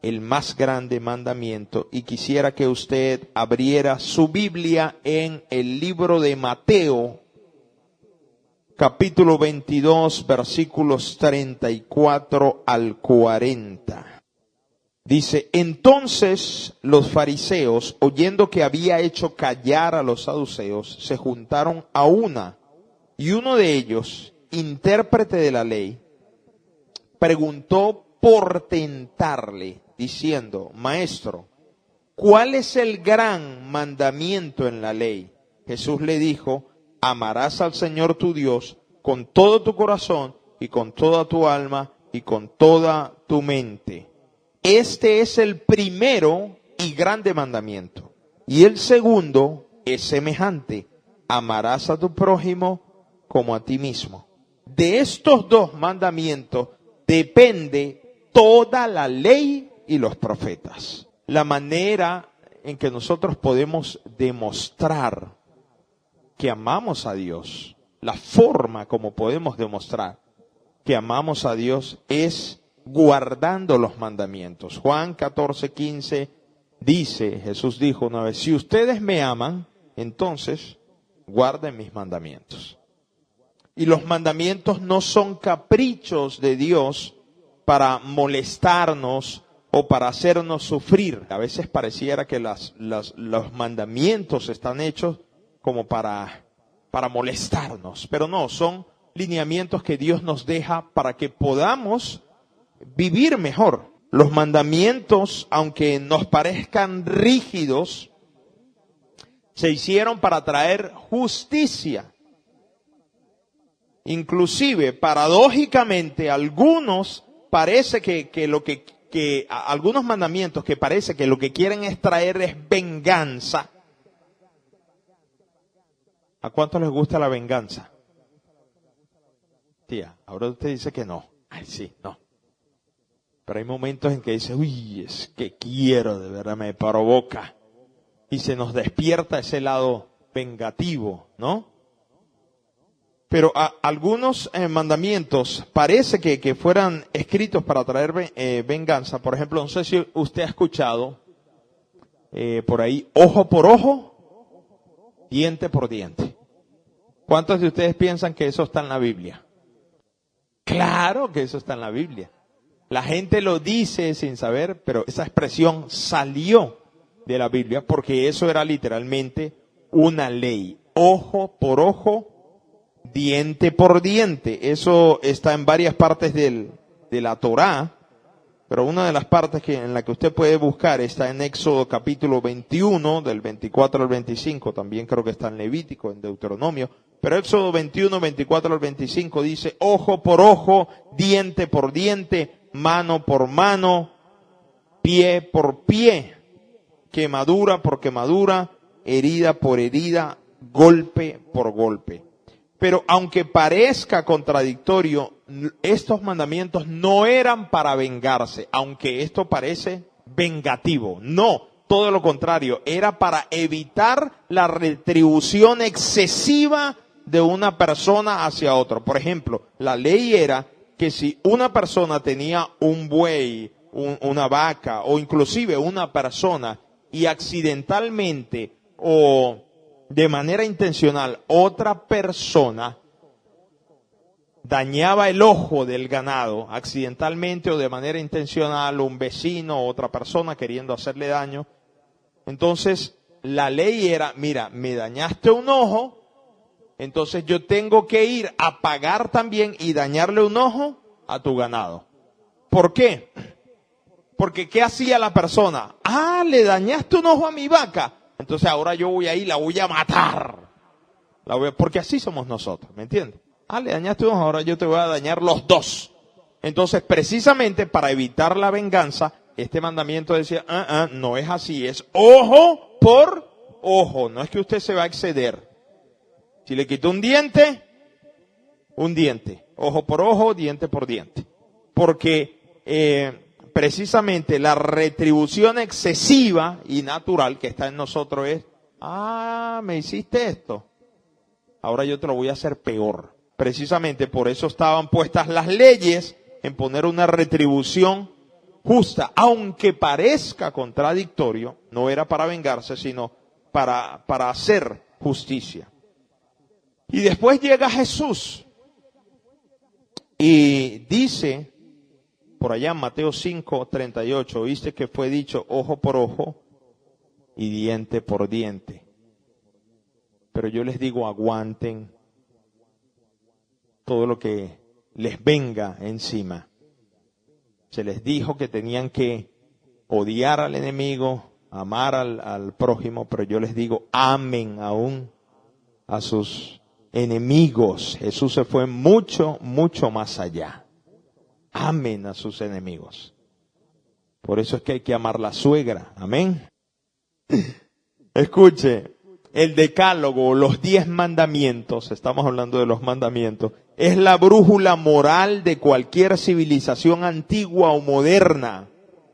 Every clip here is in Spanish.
el más grande mandamiento, y quisiera que usted abriera su Biblia en el libro de Mateo, capítulo 22, versículos 34 al 40. Dice: entonces los fariseos, oyendo que había hecho callar a los saduceos, se juntaron a una, y uno de ellos, intérprete de la ley, preguntó por tentarle, diciendo: Maestro, ¿cuál es el gran mandamiento en la ley? Jesús le dijo: amarás al Señor tu Dios con todo tu corazón y con toda tu alma y con toda tu mente. Este es el primero y grande mandamiento. Y el segundo es semejante: amarás a tu prójimo como a ti mismo. De estos dos mandamientos depende toda la ley y los profetas. La manera en que nosotros podemos demostrar que amamos a Dios, la forma como podemos demostrar que amamos a Dios es guardando los mandamientos. Juan 14:15 dice, Jesús dijo una vez: si ustedes me aman, entonces guarden mis mandamientos. Y los mandamientos no son caprichos de Dios para molestarnos o para hacernos sufrir. A veces pareciera que los mandamientos están hechos como para molestarnos, pero no, son lineamientos que Dios nos deja para que podamos vivir mejor. Los mandamientos, aunque nos parezcan rígidos, se hicieron para traer justicia. Inclusive, paradójicamente, algunos parece que algunos mandamientos que parece que lo que quieren es traer es venganza. ¿A cuántos les gusta la venganza? Tía, ahora usted dice que no. Ay, sí, no. Pero hay momentos en que dice: uy, es que quiero, de verdad me provoca. Y se nos despierta ese lado vengativo, ¿no? Pero algunos mandamientos parece que fueran escritos para traer venganza. Por ejemplo, no sé si usted ha escuchado por ahí: ojo por ojo, diente por diente. ¿Cuántos de ustedes piensan que eso está en la Biblia? Claro que eso está en la Biblia. La gente lo dice sin saber, pero esa expresión salió de la Biblia porque eso era literalmente una ley. Ojo por ojo, diente por diente. Eso está en varias partes de la Torá, pero una de las partes en la que usted puede buscar está en Éxodo capítulo 21, del 24 al 25, también creo que está en Levítico, en Deuteronomio, pero Éxodo 21, 24 al 25 dice: ojo por ojo, diente por diente, mano por mano, pie por pie, quemadura por quemadura, herida por herida, golpe por golpe. Pero aunque parezca contradictorio, estos mandamientos no eran para vengarse, aunque esto parece vengativo. No, todo lo contrario, era para evitar la retribución excesiva de una persona hacia otra. Por ejemplo, la ley era que si una persona tenía un buey, una vaca o inclusive una persona y accidentalmente o de manera intencional otra persona dañaba el ojo del ganado, accidentalmente o de manera intencional, un vecino o otra persona queriendo hacerle daño, entonces la ley era: mira, me dañaste un ojo, entonces yo tengo que ir a pagar también y dañarle un ojo a tu ganado. ¿Por qué? Porque ¿qué hacía la persona? Ah, le dañaste un ojo a mi vaca, entonces ahora yo voy a ir, la voy a matar. Porque así somos nosotros, ¿me entiendes? Ah, le dañaste un ojo, ahora yo te voy a dañar los dos. Entonces, precisamente para evitar la venganza, este mandamiento decía: no es así, es ojo por ojo, no es que usted se va a exceder. Si le quitó un diente, ojo por ojo, diente por diente. Porque precisamente la retribución excesiva y natural que está en nosotros es: me hiciste esto, ahora yo te lo voy a hacer peor. Precisamente por eso estaban puestas las leyes, en poner una retribución justa, aunque parezca contradictorio, no era para vengarse, sino para hacer justicia. Y después llega Jesús y dice, por allá en Mateo 5:38, oíste que fue dicho ojo por ojo y diente por diente. Pero yo les digo, aguanten todo lo que les venga encima. Se les dijo que tenían que odiar al enemigo, amar al prójimo, pero yo les digo, amen aún a sus enemigos. Jesús se fue mucho, mucho más allá. Amen a sus enemigos. Por eso es que hay que amar la suegra. Amén. Escuche, el decálogo, los 10 mandamientos, estamos hablando de los mandamientos, es la brújula moral de cualquier civilización antigua o moderna.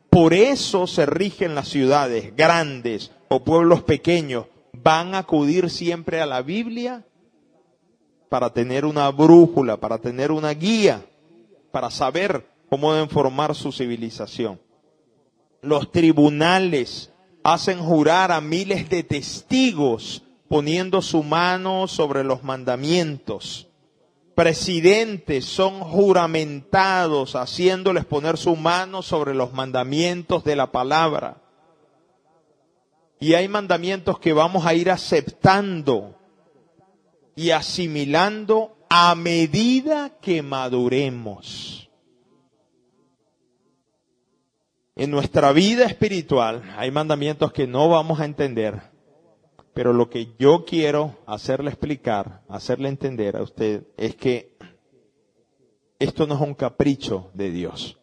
Por eso se rigen las ciudades grandes o pueblos pequeños. Van a acudir siempre a la Biblia para tener una brújula, para tener una guía, para saber cómo deben formar su civilización. Los tribunales hacen jurar a miles de testigos poniendo su mano sobre los mandamientos. Presidentes son juramentados haciéndoles poner su mano sobre los mandamientos de la palabra. Y hay mandamientos que vamos a ir aceptando y asimilando a medida que maduremos. En nuestra vida espiritual hay mandamientos que no vamos a entender, pero lo que yo quiero hacerle explicar, hacerle entender a usted es que esto no es un capricho de Dios.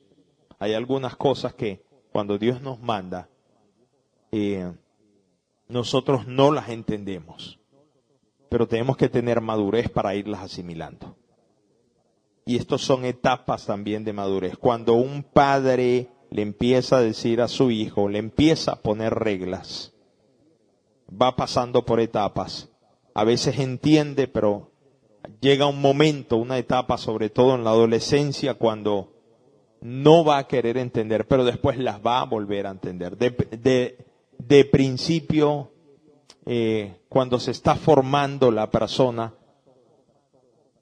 Hay algunas cosas que cuando Dios nos manda, nosotros no las entendemos, pero tenemos que tener madurez para irlas asimilando. Y estos son etapas también de madurez. Cuando un padre le empieza a decir a su hijo, le empieza a poner reglas, va pasando por etapas. A veces entiende, pero llega un momento, una etapa, sobre todo en la adolescencia, cuando no va a querer entender, pero después las va a volver a entender. De principio, cuando se está formando la persona,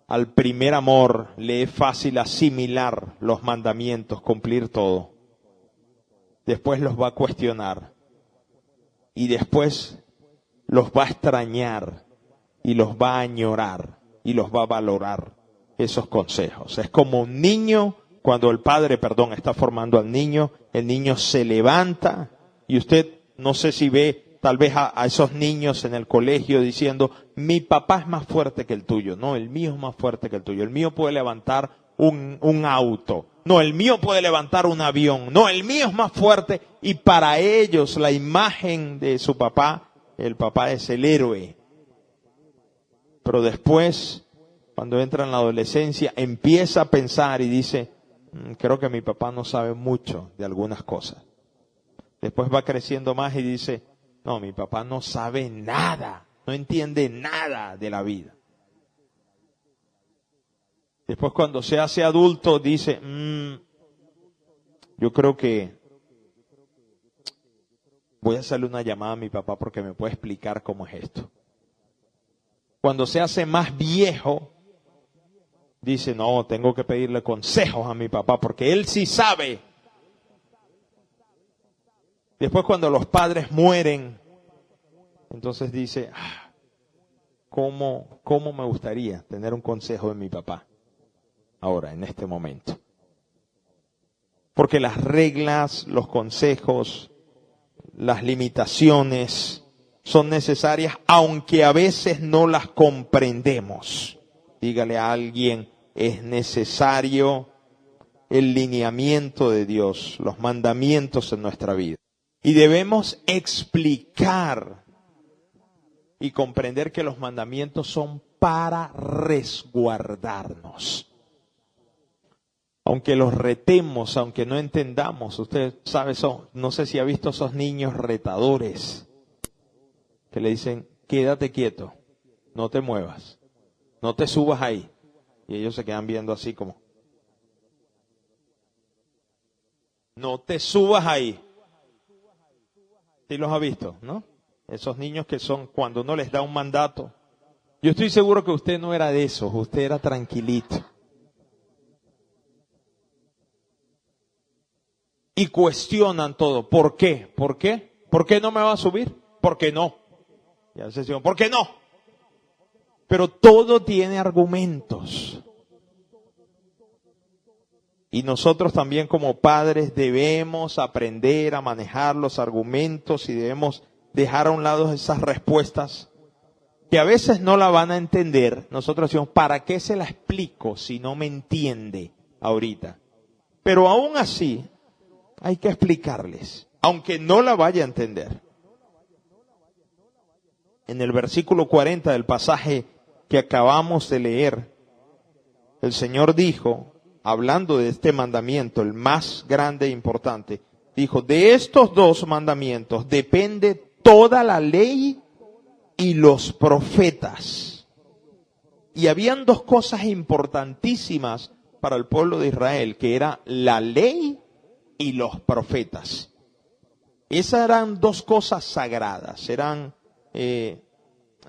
al primer amor le es fácil asimilar los mandamientos, cumplir todo. Después los va a cuestionar y después los va a extrañar y los va a añorar y los va a valorar, esos consejos. Es como un niño, cuando el padre, está formando al niño, el niño se levanta y usted, no sé si ve tal vez a esos niños en el colegio diciendo, mi papá es más fuerte que el tuyo. No, el mío es más fuerte que el tuyo. El mío puede levantar un auto. No, el mío puede levantar un avión. No, el mío es más fuerte. Y para ellos la imagen de su papá, el papá es el héroe. Pero después, cuando entra en la adolescencia, empieza a pensar y dice, creo que mi papá no sabe mucho de algunas cosas. Después va creciendo más y dice, no, mi papá no sabe nada, no entiende nada de la vida. Después cuando se hace adulto dice, yo creo que voy a hacerle una llamada a mi papá porque me puede explicar cómo es esto. Cuando se hace más viejo, dice, no, tengo que pedirle consejos a mi papá porque él sí sabe. Después cuando los padres mueren, entonces dice, ¿cómo me gustaría tener un consejo de mi papá ahora, en este momento? Porque las reglas, los consejos, las limitaciones son necesarias, aunque a veces no las comprendemos. Dígale a alguien, es necesario el lineamiento de Dios, los mandamientos en nuestra vida. Y debemos explicar y comprender que los mandamientos son para resguardarnos. Aunque los retemos, aunque no entendamos, usted sabe, no sé si ha visto esos niños retadores que le dicen, quédate quieto, no te muevas, no te subas ahí. Y ellos se quedan viendo así como. No te subas ahí. ¿Sí los ha visto, no? Esos niños que son, cuando uno les da un mandato. Yo estoy seguro que usted no era de esos, usted era tranquilito. Y cuestionan todo. ¿Por qué? ¿Por qué? ¿Por qué no me va a subir? ¿Por qué no? Y a veces digo, ¿por qué no? Pero todo tiene argumentos. Y nosotros también como padres debemos aprender a manejar los argumentos y debemos dejar a un lado esas respuestas que a veces no la van a entender. Nosotros decimos, ¿para qué se la explico si no me entiende ahorita? Pero aún así hay que explicarles, aunque no la vaya a entender. En el versículo 40 del pasaje que acabamos de leer, el Señor dijo, hablando de este mandamiento, el más grande e importante, dijo, de estos dos mandamientos depende toda la ley y los profetas. Y habían dos cosas importantísimas para el pueblo de Israel, que era la ley y los profetas. Esas eran dos cosas sagradas, eran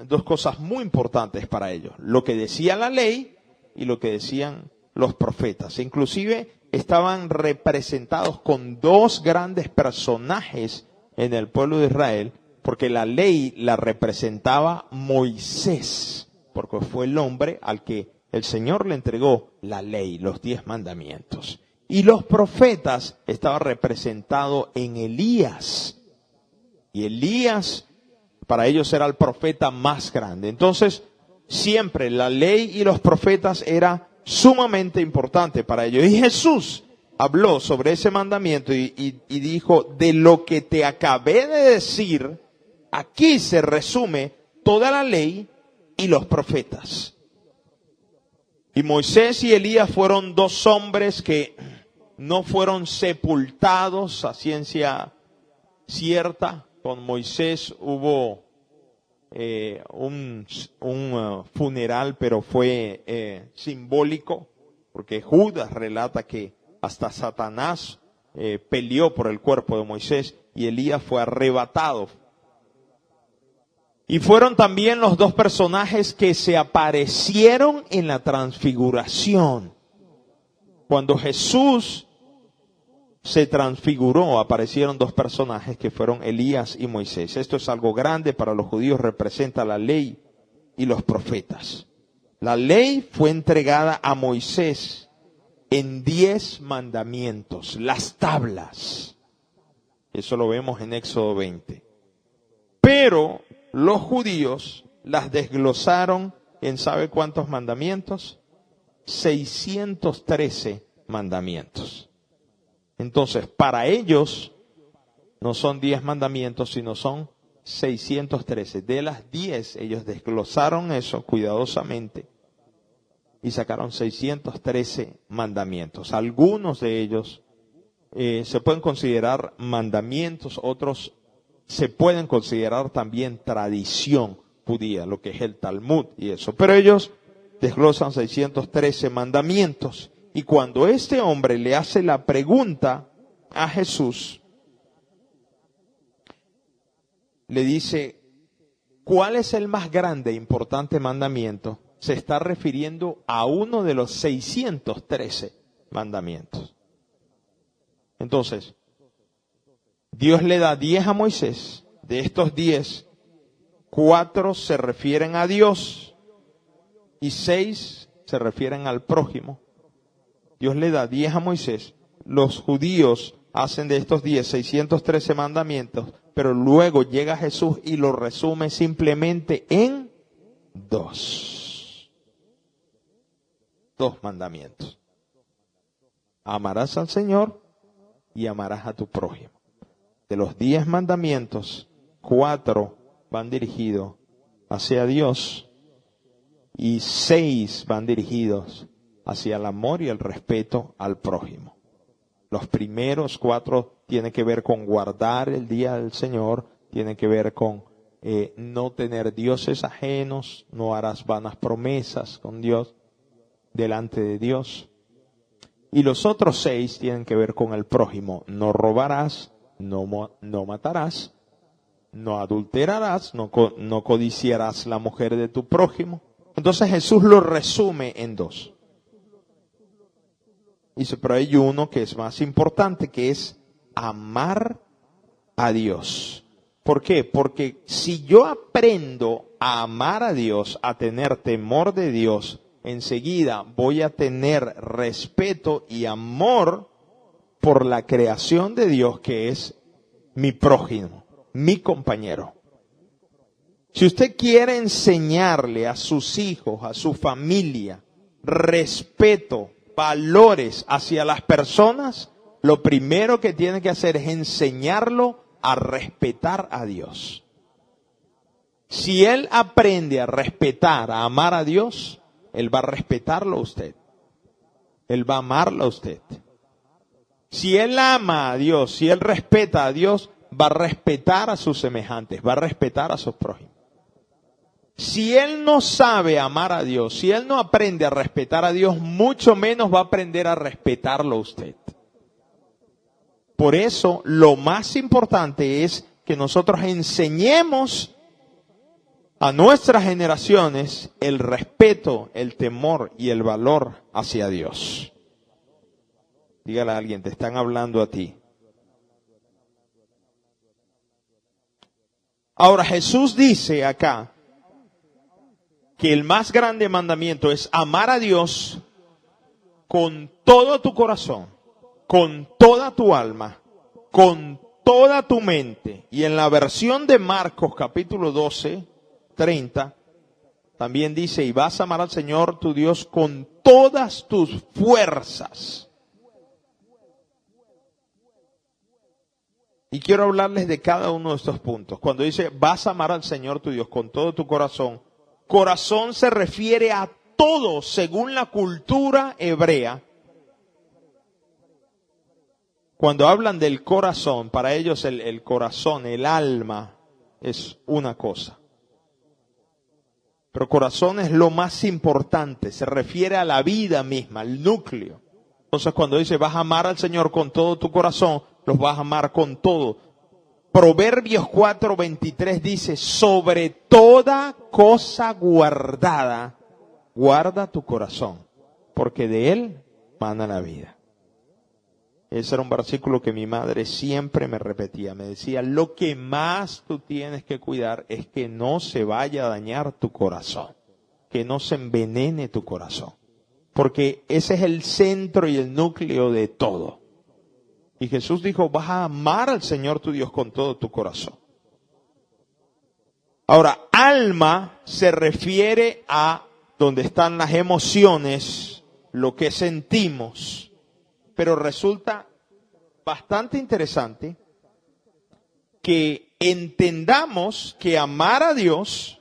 dos cosas muy importantes para ellos. Lo que decía la ley y lo que decían los profetas. Inclusive estaban representados con dos grandes personajes en el pueblo de Israel, porque la ley la representaba Moisés, porque fue el hombre al que el Señor le entregó la ley, los 10 mandamientos. Y los profetas estaban representados en Elías. Y Elías, para ellos era el profeta más grande. Entonces, siempre la ley y los profetas era sumamente importante para ellos. Y Jesús habló sobre ese mandamiento y dijo, de lo que te acabé de decir, aquí se resume toda la ley y los profetas. Y Moisés y Elías fueron dos hombres que no fueron sepultados a ciencia cierta. Con Moisés hubo un funeral, pero fue simbólico, porque Judas relata que hasta Satanás peleó por el cuerpo de Moisés y Elías fue arrebatado. Y fueron también los dos personajes que se aparecieron en la transfiguración. Cuando Jesús se transfiguró, aparecieron dos personajes que fueron Elías y Moisés. Esto es algo grande para los judíos, representa la ley y los profetas. La ley fue entregada a Moisés en 10 mandamientos, las tablas. Eso lo vemos en Éxodo 20. Pero los judíos las desglosaron en ¿sabe cuántos mandamientos? 613 mandamientos. Entonces, para ellos no son 10 mandamientos, sino son 613. De las 10, ellos desglosaron eso cuidadosamente y sacaron 613 mandamientos. Algunos de ellos se pueden considerar mandamientos, otros se pueden considerar también tradición judía, lo que es el Talmud y eso. Pero ellos desglosan 613 mandamientos. Y cuando este hombre le hace la pregunta a Jesús, le dice, ¿cuál es el más grande e importante mandamiento? Se está refiriendo a uno de los 613 mandamientos. Entonces, Dios le da 10 a Moisés. De estos 10, 4 se refieren a Dios y 6 se refieren al prójimo. Dios le da 10 a Moisés. Los judíos hacen de estos 10 613 mandamientos, pero luego llega Jesús y lo resume simplemente en 2. 2 mandamientos. Amarás al Señor y amarás a tu prójimo. De los 10 mandamientos, 4 van dirigidos hacia Dios y 6 van dirigidos hacia el amor y el respeto al prójimo. Los primeros 4 tienen que ver con guardar el día del Señor, tienen que ver con no tener dioses ajenos, no harás vanas promesas con Dios, delante de Dios. Y los otros 6 tienen que ver con el prójimo. No robarás, no matarás, no adulterarás, no codiciarás la mujer de tu prójimo. Entonces Jesús lo resume en 2. Dice, pero hay uno que es más importante, que es amar a Dios. ¿Por qué? Porque si yo aprendo a amar a Dios, a tener temor de Dios, enseguida voy a tener respeto y amor por la creación de Dios, que es mi prójimo, mi compañero. Si usted quiere enseñarle a sus hijos, a su familia, respeto, valores hacia las personas, lo primero que tiene que hacer es enseñarlo a respetar a Dios. Si él aprende a respetar, a amar a Dios, él va a respetarlo a usted. Él va a amarlo a usted. Si él ama a Dios, si él respeta a Dios, va a respetar a sus semejantes, va a respetar a sus prójimos. Si él no sabe amar a Dios, si él no aprende a respetar a Dios, mucho menos va a aprender a respetarlo a usted. Por eso, lo más importante es que nosotros enseñemos a nuestras generaciones el respeto, el temor y el valor hacia Dios. Dígale a alguien, te están hablando a ti. Ahora Jesús dice acá que el más grande mandamiento es amar a Dios con todo tu corazón, con toda tu alma, con toda tu mente. Y en la versión de Marcos capítulo 12, 30, también dice, y vas a amar al Señor tu Dios con todas tus fuerzas. Y quiero hablarles de cada uno de estos puntos. Cuando dice, vas a amar al Señor tu Dios con todo tu corazón, corazón se refiere a todo según la cultura hebrea. Cuando hablan del corazón, para ellos el corazón, el alma, es una cosa. Pero corazón es lo más importante, se refiere a la vida misma, al núcleo. Entonces cuando dice, vas a amar al Señor con todo tu corazón, los vas a amar con todo. Proverbios 4:23 dice, sobre toda cosa guardada, guarda tu corazón, porque de él mana la vida. Ese era un versículo que mi madre siempre me repetía. Me decía, lo que más tú tienes que cuidar es que no se vaya a dañar tu corazón, que no se envenene tu corazón, porque ese es el centro y el núcleo de todo. Y Jesús dijo, vas a amar al Señor tu Dios con todo tu corazón. Ahora, alma se refiere a donde están las emociones, lo que sentimos. Pero resulta bastante interesante que entendamos que amar a Dios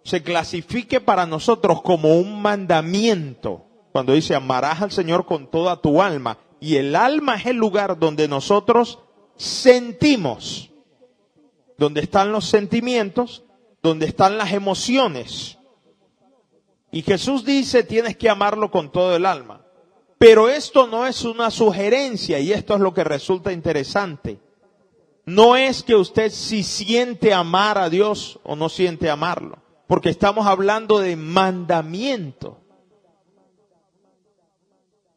se clasifique para nosotros como un mandamiento. Cuando dice, amarás al Señor con toda tu alma. Y el alma es el lugar donde nosotros sentimos, donde están los sentimientos, donde están las emociones. Y Jesús dice, tienes que amarlo con todo el alma. Pero esto no es una sugerencia, y esto es lo que resulta interesante. No es que usted si siente amar a Dios o no siente amarlo, porque estamos hablando de mandamiento.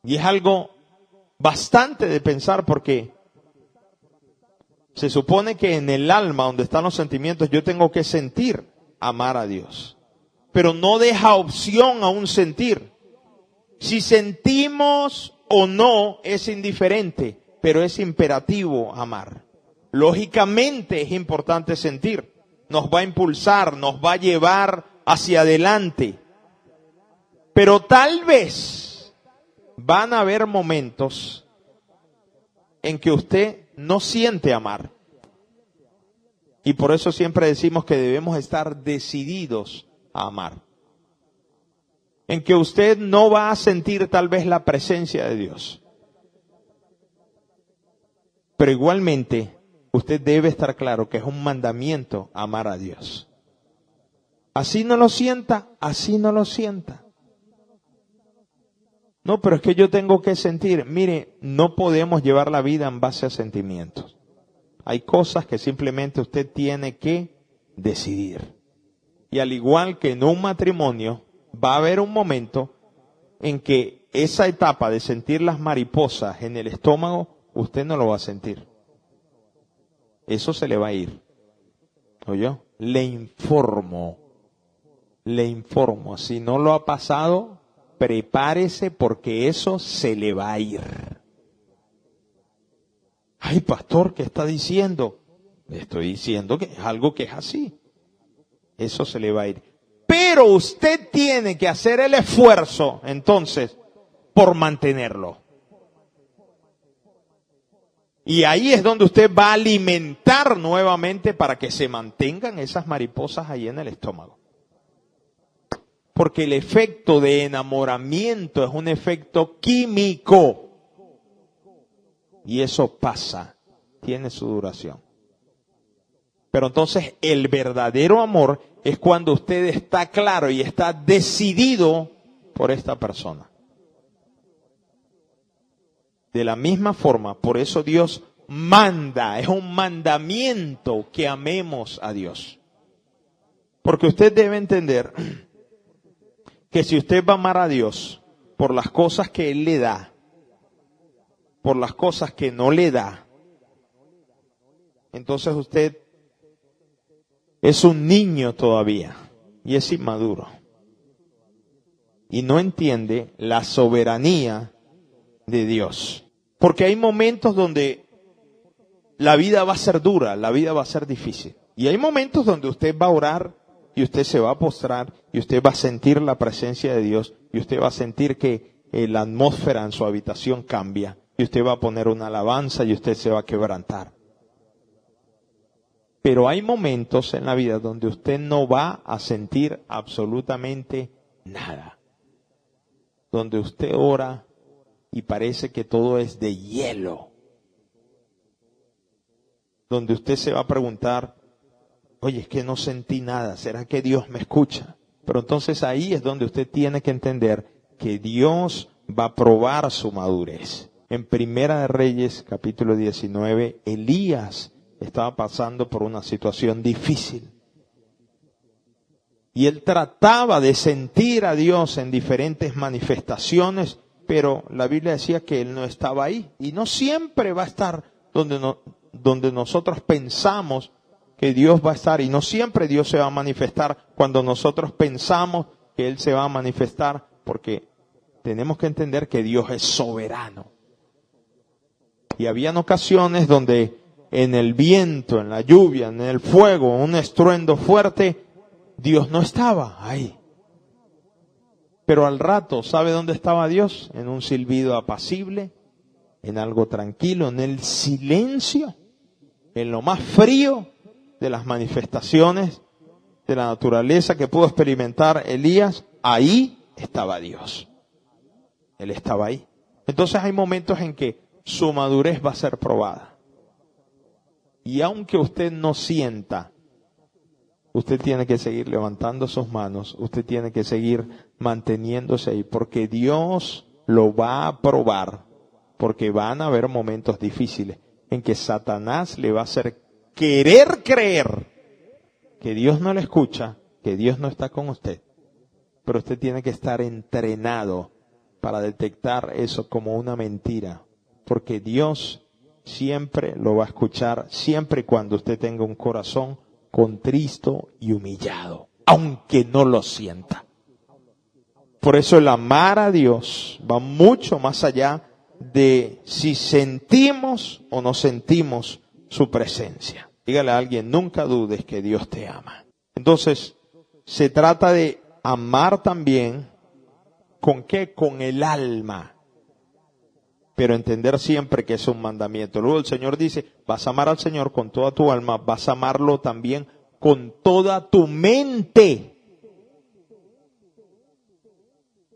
Y es algo bastante de pensar, porque se supone que en el alma, donde están los sentimientos, yo tengo que sentir amar a Dios. Pero no deja opción a un sentir. Si sentimos o no es indiferente, pero es imperativo amar. Lógicamente es importante sentir. Nos va a impulsar, nos va a llevar hacia adelante. Pero tal vez van a haber momentos en que usted no siente amar. Y por eso siempre decimos que debemos estar decididos a amar. En que usted no va a sentir tal vez la presencia de Dios. Pero igualmente, usted debe estar claro que es un mandamiento amar a Dios. Así no lo sienta, así no lo sienta. No, pero es que yo tengo que sentir. Mire, no podemos llevar la vida en base a sentimientos. Hay cosas que simplemente usted tiene que decidir. Y al igual que en un matrimonio, va a haber un momento en que esa etapa de sentir las mariposas en el estómago, usted no lo va a sentir. Eso se le va a ir. ¿Oyó? Le informo. Si no lo ha pasado, prepárese porque eso se le va a ir. Ay, pastor, ¿qué está diciendo? Le estoy diciendo que es algo que es así. Eso se le va a ir. Pero usted tiene que hacer el esfuerzo, entonces, por mantenerlo. Y ahí es donde usted va a alimentar nuevamente para que se mantengan esas mariposas ahí en el estómago. Porque el efecto de enamoramiento es un efecto químico. Y eso pasa, tiene su duración. Pero entonces el verdadero amor es cuando usted está claro y está decidido por esta persona. De la misma forma, por eso Dios manda, es un mandamiento que amemos a Dios. Porque usted debe entender que si usted va a amar a Dios por las cosas que Él le da, por las cosas que no le da, entonces usted es un niño todavía y es inmaduro. Y no entiende la soberanía de Dios. Porque hay momentos donde la vida va a ser dura, la vida va a ser difícil. Y hay momentos donde usted va a orar y usted se va a postrar y usted va a sentir la presencia de Dios y usted va a sentir que la atmósfera en su habitación cambia y usted va a poner una alabanza y usted se va a quebrantar. Pero hay momentos en la vida donde usted no va a sentir absolutamente nada. Donde usted ora y parece que todo es de hielo. Donde usted se va a preguntar, oye, es que no sentí nada, ¿será que Dios me escucha? Pero entonces ahí es donde usted tiene que entender que Dios va a probar su madurez. En Primera de Reyes, capítulo 19, Elías estaba pasando por una situación difícil. Y él trataba de sentir a Dios en diferentes manifestaciones, pero la Biblia decía que él no estaba ahí. Y no siempre va a estar donde nosotros pensamos que Dios va a estar. Y no siempre Dios se va a manifestar cuando nosotros pensamos que Él se va a manifestar. Porque tenemos que entender que Dios es soberano. Y habían ocasiones donde en el viento, en la lluvia, en el fuego, un estruendo fuerte, Dios no estaba ahí. Pero al rato, ¿sabe dónde estaba Dios? En un silbido apacible, en algo tranquilo, en el silencio, en lo más frío de las manifestaciones de la naturaleza que pudo experimentar Elías. Ahí estaba Dios. Él estaba ahí. Entonces hay momentos en que su madurez va a ser probada. Y aunque usted no sienta, usted tiene que seguir levantando sus manos, usted tiene que seguir manteniéndose ahí, porque Dios lo va a probar, porque van a haber momentos difíciles en que Satanás le va a hacer querer creer que Dios no le escucha, que Dios no está con usted. Pero usted tiene que estar entrenado para detectar eso como una mentira, porque Dios siempre lo va a escuchar, siempre y cuando usted tenga un corazón contristo y humillado, aunque no lo sienta. Por eso el amar a Dios va mucho más allá de si sentimos o no sentimos su presencia. Dígale a alguien, nunca dudes que Dios te ama. Entonces, se trata de amar también, ¿con qué? Con el alma. Pero entender siempre que es un mandamiento. Luego el Señor dice, vas a amar al Señor con toda tu alma, vas a amarlo también con toda tu mente.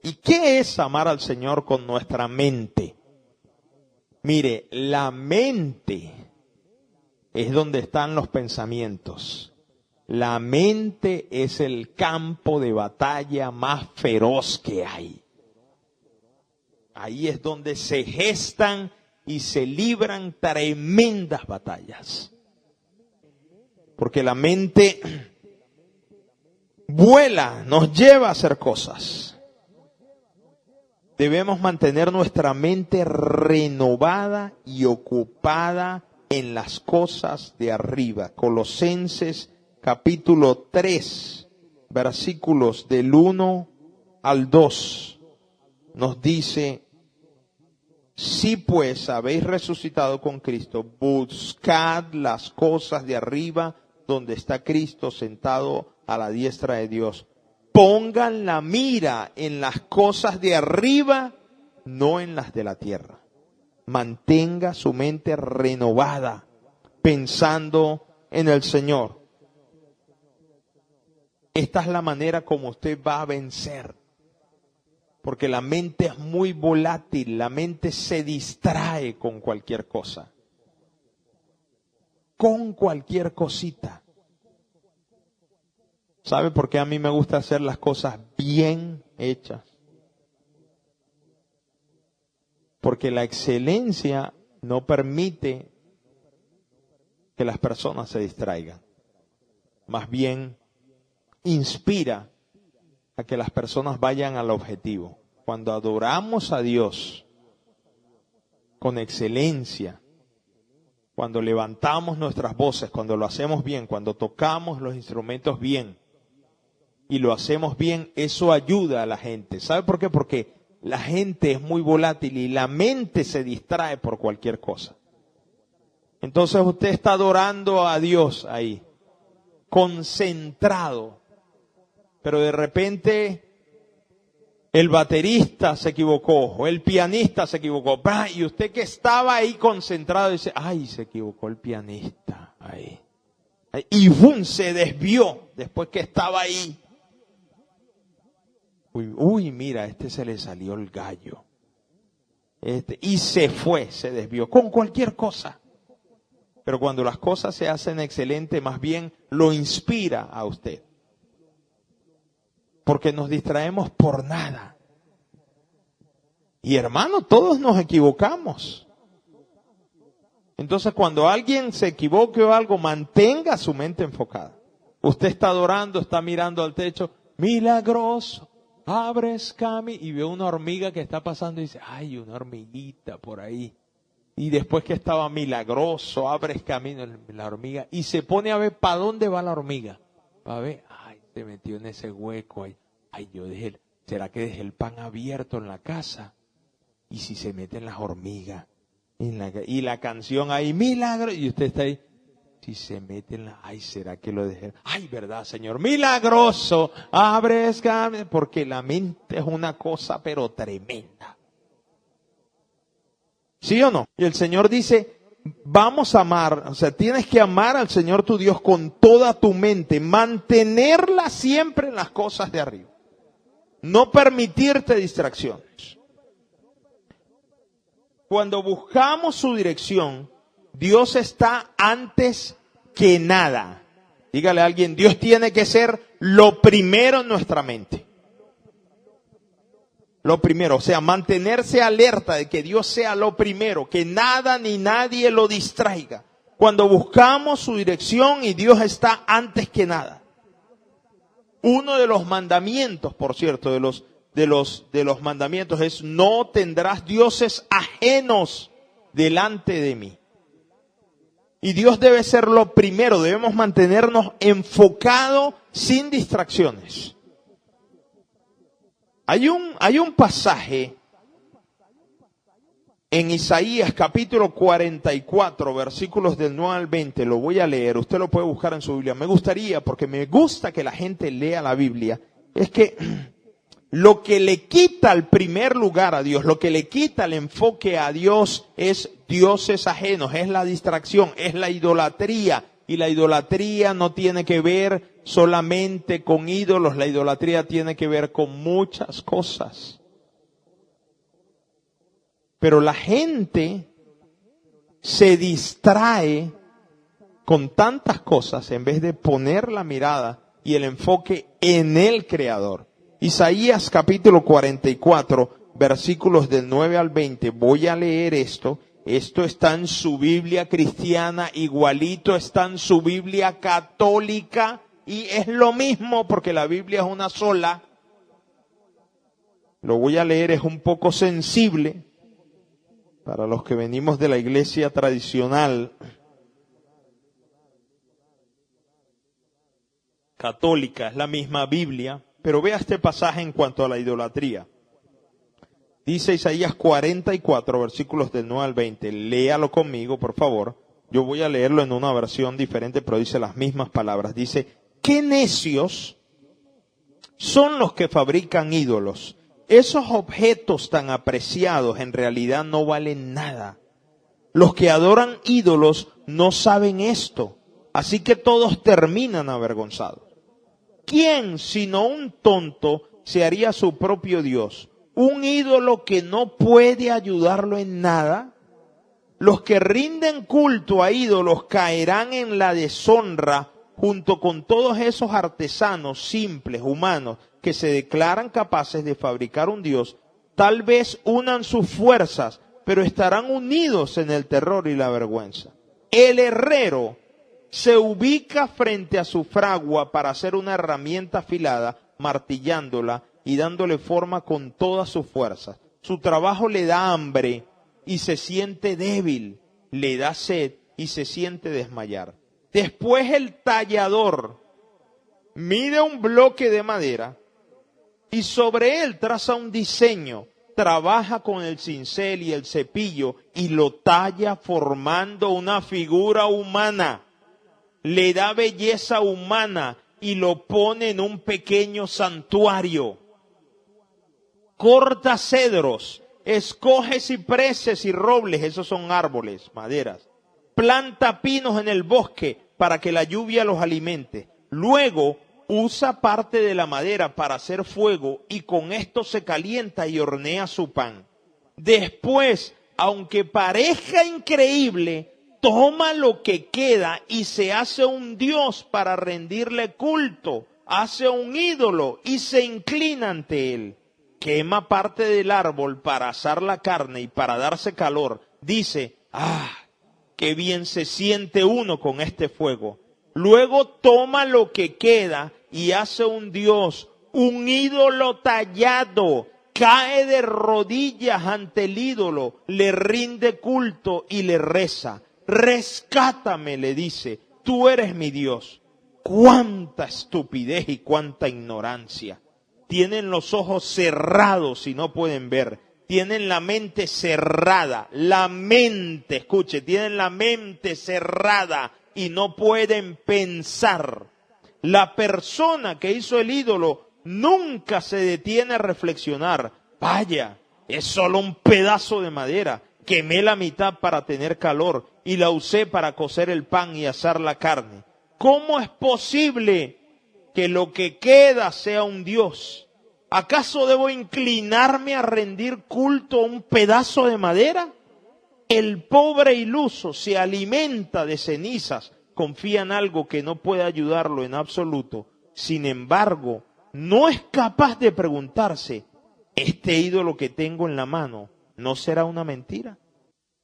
¿Y qué es amar al Señor con nuestra mente? Mire, la mente es donde están los pensamientos. La mente es el campo de batalla más feroz que hay. Ahí es donde se gestan y se libran tremendas batallas. Porque la mente vuela, nos lleva a hacer cosas. Debemos mantener nuestra mente renovada y ocupada en las cosas de arriba. Colosenses capítulo 3, versículos del 1 al 2, nos dice: si pues habéis resucitado con Cristo, buscad las cosas de arriba, donde está Cristo sentado a la diestra de Dios. Pongan la mira en las cosas de arriba, no en las de la tierra. Mantenga su mente renovada, pensando en el Señor. Esta es la manera como usted va a vencer. Porque la mente es muy volátil, la mente se distrae con cualquier cosa. Con cualquier cosita. ¿Sabe por qué a mí me gusta hacer las cosas bien hechas? Porque la excelencia no permite que las personas se distraigan. Más bien, inspira a que las personas vayan al objetivo. Cuando adoramos a Dios con excelencia, cuando levantamos nuestras voces, cuando lo hacemos bien, cuando tocamos los instrumentos bien y lo hacemos bien, eso ayuda a la gente. ¿Sabe por qué? Porque la gente es muy volátil y la mente se distrae por cualquier cosa. Entonces usted está adorando a Dios ahí, concentrado. Pero de repente el baterista se equivocó, o el pianista se equivocó. Y usted que estaba ahí concentrado dice: ay, se equivocó el pianista ahí. Y ¡bum!, se desvió después que estaba ahí. Uy, mira, este se le salió el gallo. Y se fue, se desvió con cualquier cosa. Pero cuando las cosas se hacen excelente, más bien lo inspira a usted. Porque nos distraemos por nada. Y hermano, todos nos equivocamos. Entonces cuando alguien se equivoque o algo, mantenga su mente enfocada. Usted está adorando, está mirando al techo, milagroso, abres camino, y ve una hormiga que está pasando y dice: ay, una hormiguita por ahí. Y después que estaba milagroso, abres camino, la hormiga, y se pone a ver para dónde va la hormiga. Para ver, ay, se metió en ese hueco ahí. Ay, ¿será que dejé el pan abierto en la casa? Y si se meten las hormigas, y la canción ahí, milagro, y usted está ahí, si se meten ay, ¿será que lo dejé? Ay, ¿verdad, Señor? Milagroso, abres camino, porque la mente es una cosa pero tremenda. ¿Sí o no? Y el Señor dice: vamos a amar, o sea, tienes que amar al Señor tu Dios con toda tu mente, mantenerla siempre en las cosas de arriba. No permitirte distracciones. Cuando buscamos su dirección, Dios está antes que nada. Dígale a alguien: Dios tiene que ser lo primero en nuestra mente. Lo primero, o sea, mantenerse alerta de que Dios sea lo primero, que nada ni nadie lo distraiga. Cuando buscamos su dirección y Dios está antes que nada. Uno de los mandamientos, por cierto, de los mandamientos es: no tendrás dioses ajenos delante de mí. Y Dios debe ser lo primero, debemos mantenernos enfocados sin distracciones. Hay un pasaje en Isaías capítulo 44, versículos del 9 al 20, lo voy a leer, usted lo puede buscar en su Biblia. Me gustaría, porque me gusta que la gente lea la Biblia, es que lo que le quita el primer lugar a Dios, lo que le quita el enfoque a Dios es dioses ajenos, es la distracción, es la idolatría. Y la idolatría no tiene que ver solamente con ídolos, la idolatría tiene que ver con muchas cosas. Pero la gente se distrae con tantas cosas en vez de poner la mirada y el enfoque en el Creador. Isaías capítulo 44, versículos del 9 al 20. Voy a leer esto. Esto está en su Biblia cristiana, igualito está en su Biblia católica, y es lo mismo porque la Biblia es una sola. Lo voy a leer, es un poco sensible para los que venimos de la iglesia tradicional católica, es la misma Biblia, pero vea este pasaje en cuanto a la idolatría. Dice Isaías 44, versículos del 9 al 20. Léalo conmigo, por favor. Yo voy a leerlo en una versión diferente, pero dice las mismas palabras. Dice, ¡qué necios son los que fabrican ídolos! Esos objetos tan apreciados en realidad no valen nada. Los que adoran ídolos no saben esto, así que todos terminan avergonzados. ¿Quién, sino un tonto, se haría su propio Dios? ¿Un ídolo que no puede ayudarlo en nada? Los que rinden culto a ídolos caerán en la deshonra junto con todos esos artesanos simples, humanos, que se declaran capaces de fabricar un Dios. Tal vez unan sus fuerzas, pero estarán unidos en el terror y la vergüenza. El herrero se ubica frente a su fragua para hacer una herramienta afilada, martillándola y dándole forma con todas sus fuerzas. Su trabajo le da hambre y se siente débil, le da sed y se siente desmayar. Después el tallador mide un bloque de madera y sobre él traza un diseño, trabaja con el cincel y el cepillo y lo talla formando una figura humana. Le da belleza humana y lo pone en un pequeño santuario. Corta cedros, escoge cipreses y robles, esos son árboles, maderas. Planta pinos en el bosque para que la lluvia los alimente. Luego usa parte de la madera para hacer fuego y con esto se calienta y hornea su pan. Después, aunque parezca increíble, toma lo que queda y se hace un dios para rendirle culto, hace un ídolo y se inclina ante él. Quema parte del árbol para asar la carne y para darse calor. Dice, qué bien se siente uno con este fuego. Luego toma lo que queda y hace un dios, un ídolo tallado. Cae de rodillas ante el ídolo, le rinde culto y le reza. Rescátame, le dice, tú eres mi Dios. Cuánta estupidez y cuánta ignorancia. Tienen los ojos cerrados y no pueden ver. Tienen la mente cerrada. La mente, escuche, tienen la mente cerrada y no pueden pensar. La persona que hizo el ídolo nunca se detiene a reflexionar. Vaya, es solo un pedazo de madera. Quemé la mitad para tener calor y la usé para cocer el pan y asar la carne. ¿Cómo es posible que lo que queda sea un Dios? ¿Acaso debo inclinarme a rendir culto a un pedazo de madera? El pobre iluso se alimenta de cenizas, confía en algo que no puede ayudarlo en absoluto. Sin embargo, no es capaz de preguntarse, ¿este ídolo que tengo en la mano no será una mentira?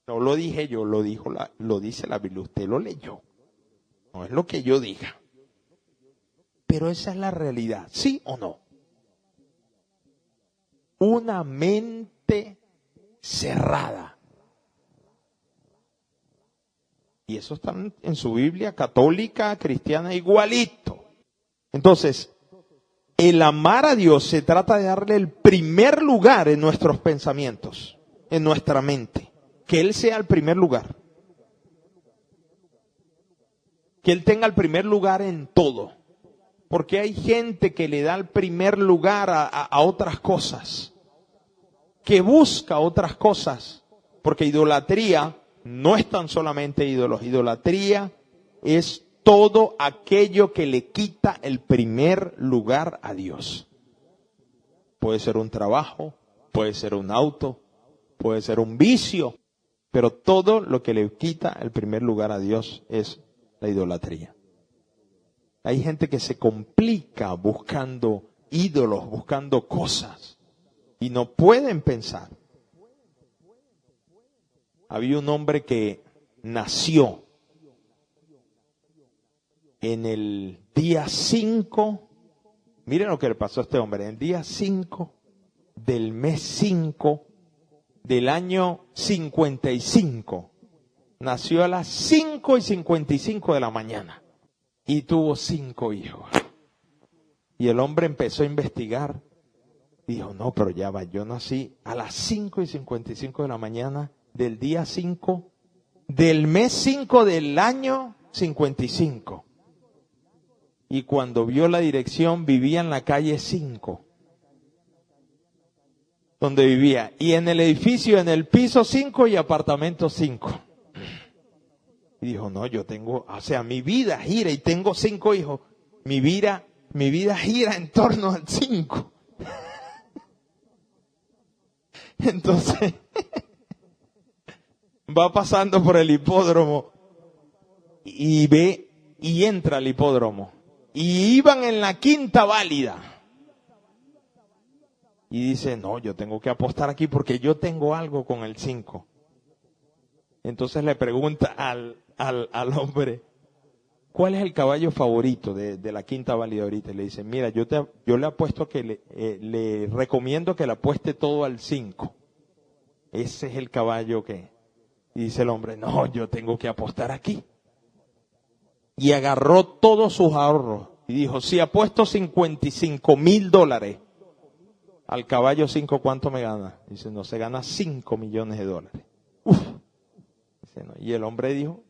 No lo dije yo, lo dice la Biblia, usted lo leyó. No es lo que yo diga. Pero esa es la realidad, ¿sí o no? Una mente cerrada. Y eso está en su Biblia católica, cristiana, igualito. Entonces, el amar a Dios se trata de darle el primer lugar en nuestros pensamientos, en nuestra mente. Que Él sea el primer lugar. Que Él tenga el primer lugar en todo. Porque hay gente que le da el primer lugar a otras cosas. Que busca otras cosas. Porque idolatría no es tan solamente ídolos. Idolatría es todo aquello que le quita el primer lugar a Dios. Puede ser un trabajo, puede ser un auto, puede ser un vicio. Pero todo lo que le quita el primer lugar a Dios es la idolatría. Hay gente que se complica buscando ídolos, buscando cosas. y no pueden pensar. Había un hombre que nació en el día 5, miren lo que le pasó a este hombre, en el día 5 del mes 5 del año 55. Nació a las 5:55 de la mañana y tuvo 5 hijos. Y el hombre empezó a investigar. Dijo, no, pero ya va, yo nací a las 5:55 de la mañana del día 5 del mes 5 del año 55. Y cuando vio la dirección, vivía en la calle 5, donde vivía. Y en el edificio, en el piso 5 y apartamento 5. Y dijo, no, yo tengo, o sea, mi vida gira y tengo 5 hijos. Mi vida gira en torno al 5. Entonces, va pasando por el hipódromo y ve y entra al hipódromo. Y iban en la quinta válida. Y dice, no, yo tengo que apostar aquí porque yo tengo algo con el 5. Entonces le pregunta al hombre, ¿cuál es el caballo favorito de la quinta válida ahorita? Y le dice, mira, yo le apuesto que le recomiendo que le apueste todo al 5. Ese es el caballo que... Y dice el hombre, no, yo tengo que apostar aquí. Y agarró todos sus ahorros y dijo, si apuesto $55,000 al caballo 5, ¿cuánto me gana? Dice, no, se gana $5 millones. Uf. Dice, no. Y el hombre dijo,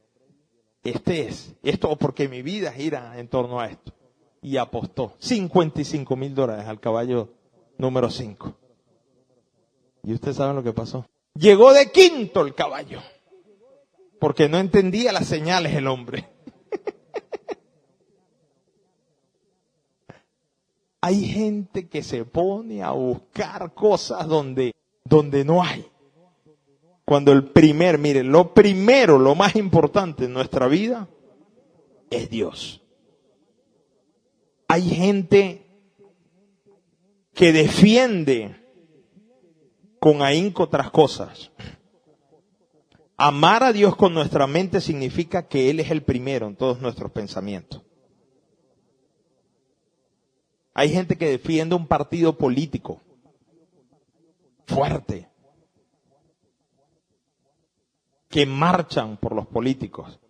esto porque mi vida gira en torno a esto. Y apostó $55,000 al caballo número 5. ¿Y ustedes saben lo que pasó? Llegó de quinto el caballo, porque no entendía las señales el hombre. Hay gente que se pone a buscar cosas donde no hay. Cuando miren, lo más importante en nuestra vida es Dios. Hay gente que defiende con ahínco otras cosas. Amar a Dios con nuestra mente significa que Él es el primero en todos nuestros pensamientos. Hay gente que defiende un partido político fuerte, que marchan por los políticos,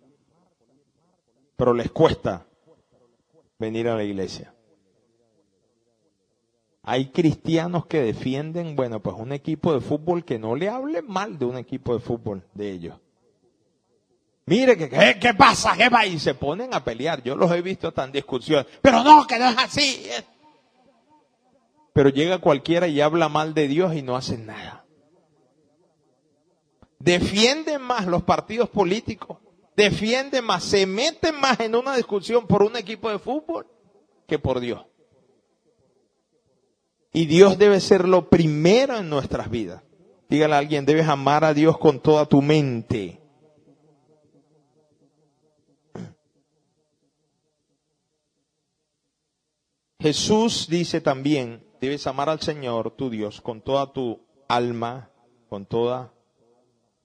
pero les cuesta venir a la iglesia. Hay cristianos que defienden, pues un equipo de fútbol, que no le hable mal de un equipo de fútbol de ellos. Mire, ¿qué pasa? ¿Qué va? Y se ponen a pelear. Yo los he visto hasta en discusión. Pero no, que no es así. Pero llega cualquiera y habla mal de Dios y no hacen nada. Defienden más los partidos políticos. Defienden más, se meten más en una discusión por un equipo de fútbol que por Dios. Y Dios debe ser lo primero en nuestras vidas. Dígale a alguien, debes amar a Dios con toda tu mente. Jesús dice también, debes amar al Señor, tu Dios, con toda tu alma, con toda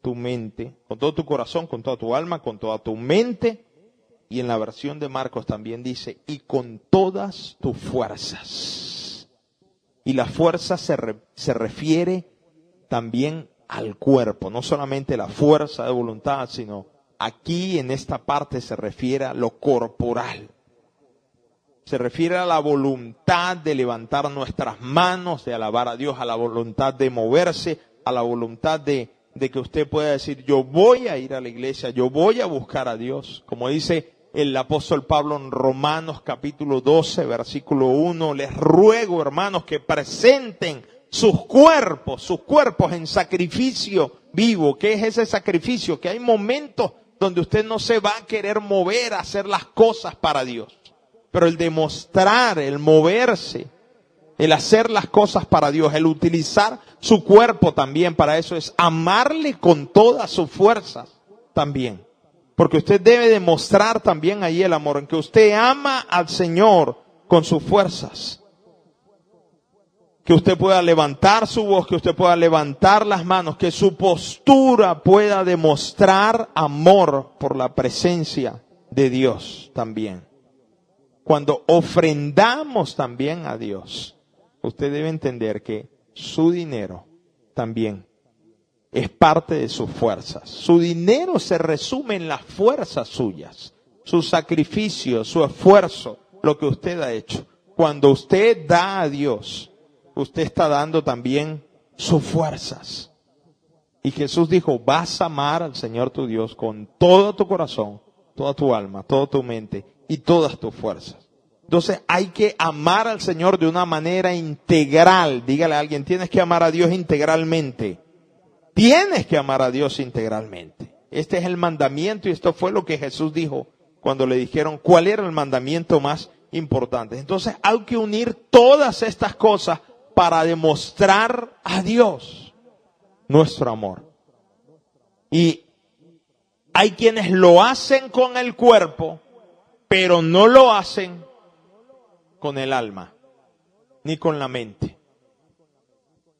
tu mente, con todo tu corazón, con toda tu alma, con toda tu mente. Y en la versión de Marcos también dice, y con todas tus fuerzas. Y la fuerza se refiere también al cuerpo, no solamente la fuerza de voluntad, sino aquí en esta parte se refiere a lo corporal. Se refiere a la voluntad de levantar nuestras manos, de alabar a Dios, a la voluntad de moverse, a la voluntad de que usted pueda decir, yo voy a ir a la iglesia, yo voy a buscar a Dios. Como dice el apóstol Pablo en Romanos capítulo 12, versículo 1, les ruego, hermanos, que presenten sus cuerpos en sacrificio vivo. ¿Qué es ese sacrificio? Que hay momentos donde usted no se va a querer mover a hacer las cosas para Dios. Pero el demostrar, el moverse, el hacer las cosas para Dios, el utilizar su cuerpo también para eso, es amarle con todas sus fuerzas también. Porque usted debe demostrar también ahí el amor, en que usted ama al Señor con sus fuerzas. que usted pueda levantar su voz, que usted pueda levantar las manos, que su postura pueda demostrar amor por la presencia de Dios también. Cuando ofrendamos también a Dios, usted debe entender que su dinero también es parte de sus fuerzas. Su dinero se resume en las fuerzas suyas, su sacrificio, su esfuerzo, lo que usted ha hecho. Cuando usted da a Dios, usted está dando también sus fuerzas. Y Jesús dijo, vas a amar al Señor tu Dios con todo tu corazón, toda tu alma, toda tu mente y todas tus fuerzas. Entonces hay que amar al Señor de una manera integral. Dígale a alguien, tienes que amar a Dios integralmente. Tienes que amar a Dios integralmente. Este es el mandamiento y esto fue lo que Jesús dijo cuando le dijeron cuál era el mandamiento más importante. Entonces hay que unir todas estas cosas para demostrar a Dios nuestro amor. Y hay quienes lo hacen con el cuerpo, pero no lo hacen con el alma, ni con la mente.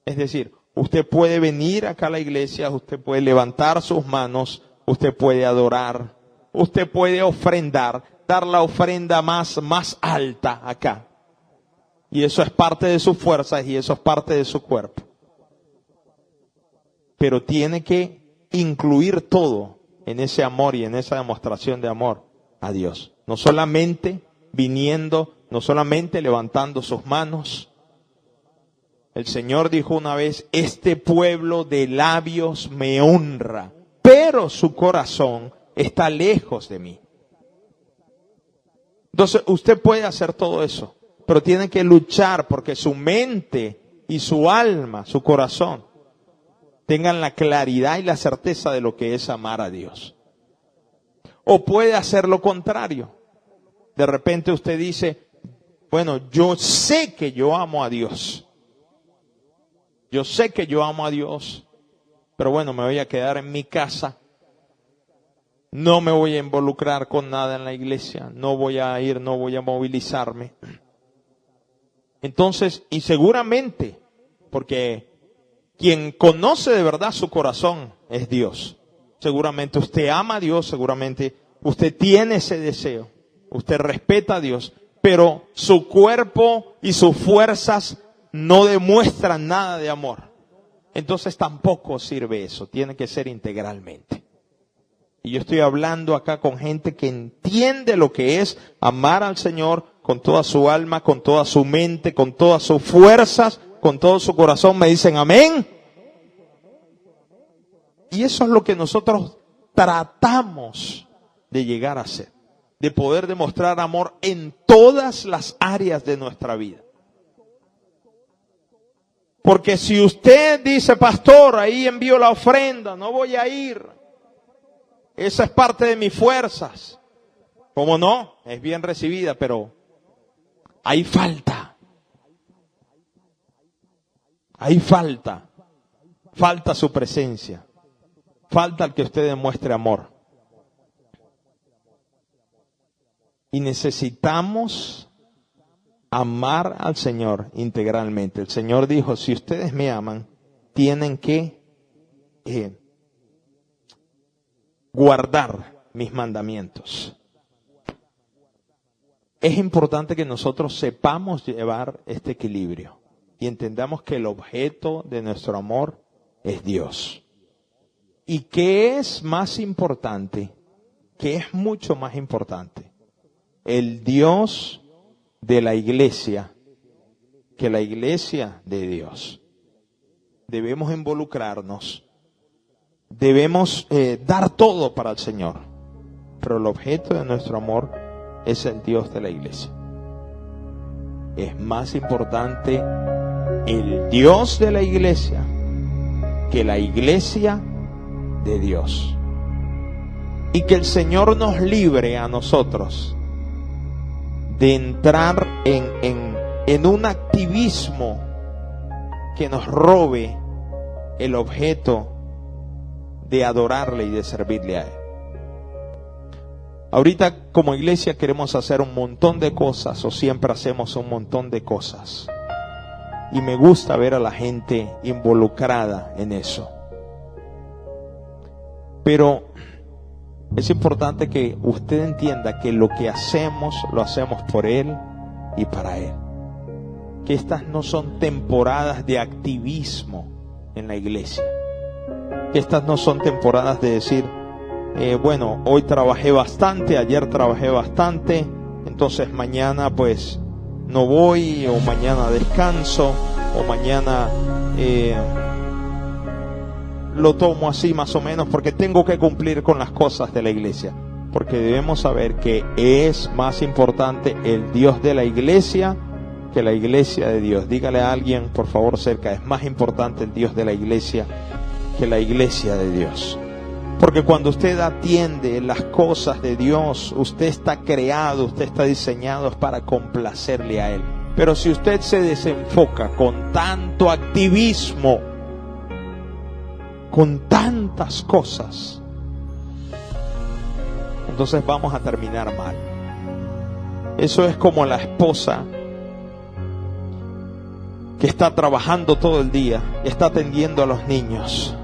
Es decir, usted puede venir acá a la iglesia, usted puede levantar sus manos, usted puede adorar, usted puede ofrendar, dar la ofrenda más alta acá. Y eso es parte de sus fuerzas y eso es parte de su cuerpo. Pero tiene que incluir todo en ese amor y en esa demostración de amor a Dios. No solamente viniendo, no solamente levantando sus manos. El Señor dijo una vez, este pueblo de labios me honra, pero su corazón está lejos de mí. Entonces usted puede hacer todo eso, pero tiene que luchar porque su mente y su alma, su corazón, tengan la claridad y la certeza de lo que es amar a Dios. O puede hacer lo contrario. De repente usted dice, bueno, yo sé que yo amo a Dios. Yo sé que yo amo a Dios, pero bueno, me voy a quedar en mi casa. No me voy a involucrar con nada en la iglesia. No voy a ir, no voy a movilizarme. Entonces, y seguramente, porque quien conoce de verdad su corazón es Dios. Seguramente usted ama a Dios, seguramente usted tiene ese deseo. Usted respeta a Dios, pero su cuerpo y sus fuerzas no demuestran nada de amor. Entonces tampoco sirve eso, tiene que ser integralmente. Y yo estoy hablando acá con gente que entiende lo que es amar al Señor con toda su alma, con toda su mente, con todas sus fuerzas, con todo su corazón. Me dicen amén. Y eso es lo que nosotros tratamos de llegar a ser, de poder demostrar amor en todas las áreas de nuestra vida. Porque si usted dice, pastor, ahí envío la ofrenda, no voy a ir. Esa es parte de mis fuerzas. ¿Cómo no? Es bien recibida, pero hay falta. Hay falta. Falta su presencia. Falta el que usted demuestre amor. Y necesitamos amar al Señor integralmente. El Señor dijo, si ustedes me aman, tienen que guardar mis mandamientos. Es importante que nosotros sepamos llevar este equilibrio y entendamos que el objeto de nuestro amor es Dios. ¿Y qué es más importante? ¿Qué es mucho más importante? El Dios de la iglesia que la iglesia de Dios. Debemos involucrarnos. Debemos dar todo para el Señor. Pero el objeto de nuestro amor es el Dios de la iglesia. Es más importante el Dios de la iglesia que la iglesia de Dios. Y que el Señor nos libre a nosotros de entrar en un activismo que nos robe el objeto de adorarle y de servirle a Él. Ahorita como iglesia queremos hacer un montón de cosas, o siempre hacemos un montón de cosas. y me gusta ver a la gente involucrada en eso. Pero es importante que usted entienda que lo que hacemos, lo hacemos por Él y para Él. Que estas no son temporadas de activismo en la iglesia. Que estas no son temporadas de decir, bueno, hoy trabajé bastante, ayer trabajé bastante, entonces mañana pues no voy, o mañana descanso, o mañana lo tomo así más o menos porque tengo que cumplir con las cosas de la iglesia. Porque debemos saber que es más importante el Dios de la iglesia que la iglesia de Dios. Dígale a alguien, por favor, cerca, es más importante el Dios de la iglesia que la iglesia de Dios. Porque cuando usted atiende las cosas de Dios, usted está creado, usted está diseñado para complacerle a Él. Pero si usted se desenfoca con tanto activismo, con tantas cosas, entonces vamos a terminar mal. Eso es como la esposa que está trabajando todo el día, está atendiendo a los niños.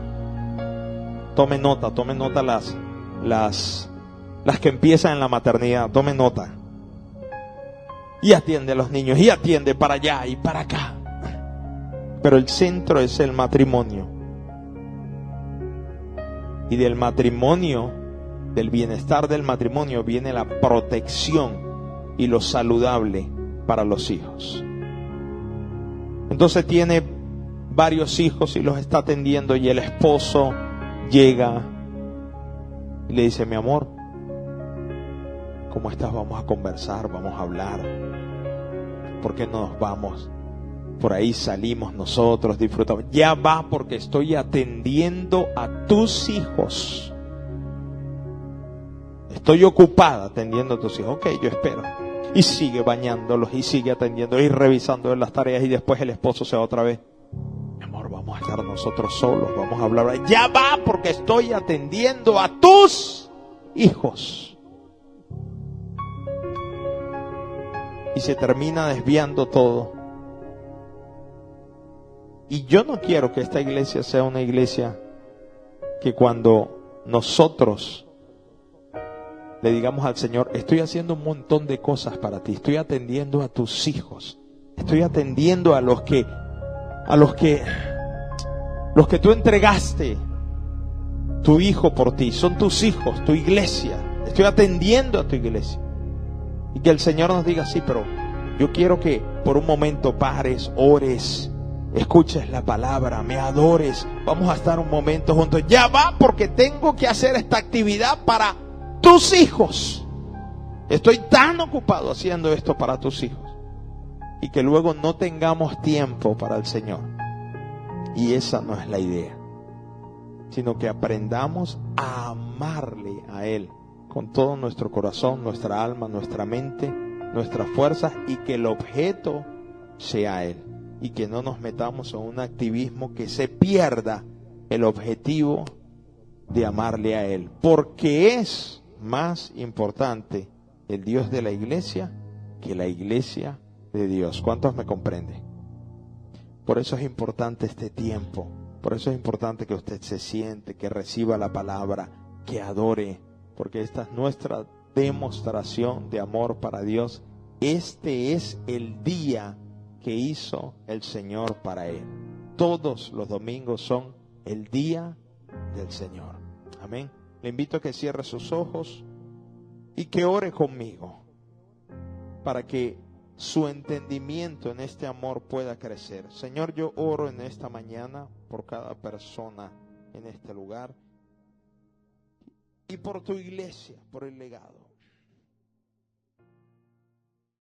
Tome nota las que empiezan en la maternidad, tome nota. Y atiende a los niños, y atiende para allá y para acá. Pero el centro es el matrimonio. Y del matrimonio, del bienestar del matrimonio, viene la protección y lo saludable para los hijos. Entonces tiene varios hijos y los está atendiendo, y el esposo llega y le dice, mi amor, ¿cómo estás? Vamos a conversar, vamos a hablar. ¿Por qué no nos vamos? Por ahí salimos nosotros, disfrutamos. Ya va, porque estoy atendiendo a tus hijos. Estoy ocupada atendiendo a tus hijos. Ok, yo espero. Y sigue bañándolos, y sigue atendiendo, y revisando las tareas, y después el esposo se va otra vez. Mi amor, vamos a estar nosotros solos, vamos a hablar. Ya va, porque estoy atendiendo a tus hijos. Y se termina desviando todo. Y yo no quiero que esta iglesia sea una iglesia que cuando nosotros le digamos al Señor, estoy haciendo un montón de cosas para ti, estoy atendiendo a tus hijos, estoy atendiendo a los que tú entregaste tu hijo por ti, son tus hijos, tu iglesia, estoy atendiendo a tu iglesia. Y que el Señor nos diga, sí, pero yo quiero que por un momento pares, ores, escuches la palabra, me adores, vamos a estar un momento juntos. Ya va, porque tengo que hacer esta actividad para tus hijos. Estoy tan ocupado haciendo esto para tus hijos. Y que luego no tengamos tiempo para el Señor. Y esa no es la idea. Sino que aprendamos a amarle a Él con todo nuestro corazón, nuestra alma, nuestra mente, nuestras fuerzas, y que el objeto sea Él. Y que no nos metamos en un activismo que se pierda el objetivo de amarle a Él. Porque es más importante el Dios de la iglesia que la iglesia de Dios. ¿Cuántos me comprenden? Por eso es importante este tiempo. Por eso es importante que usted se siente, que reciba la palabra, que adore. Porque esta es nuestra demostración de amor para Dios. Este es el día que hizo el Señor para Él. Todos los domingos son el día del Señor. Amén. Le invito a que cierre sus ojos y que ore conmigo para que su entendimiento en este amor pueda crecer. Señor, yo oro en esta mañana por cada persona en este lugar y por tu iglesia, por el legado.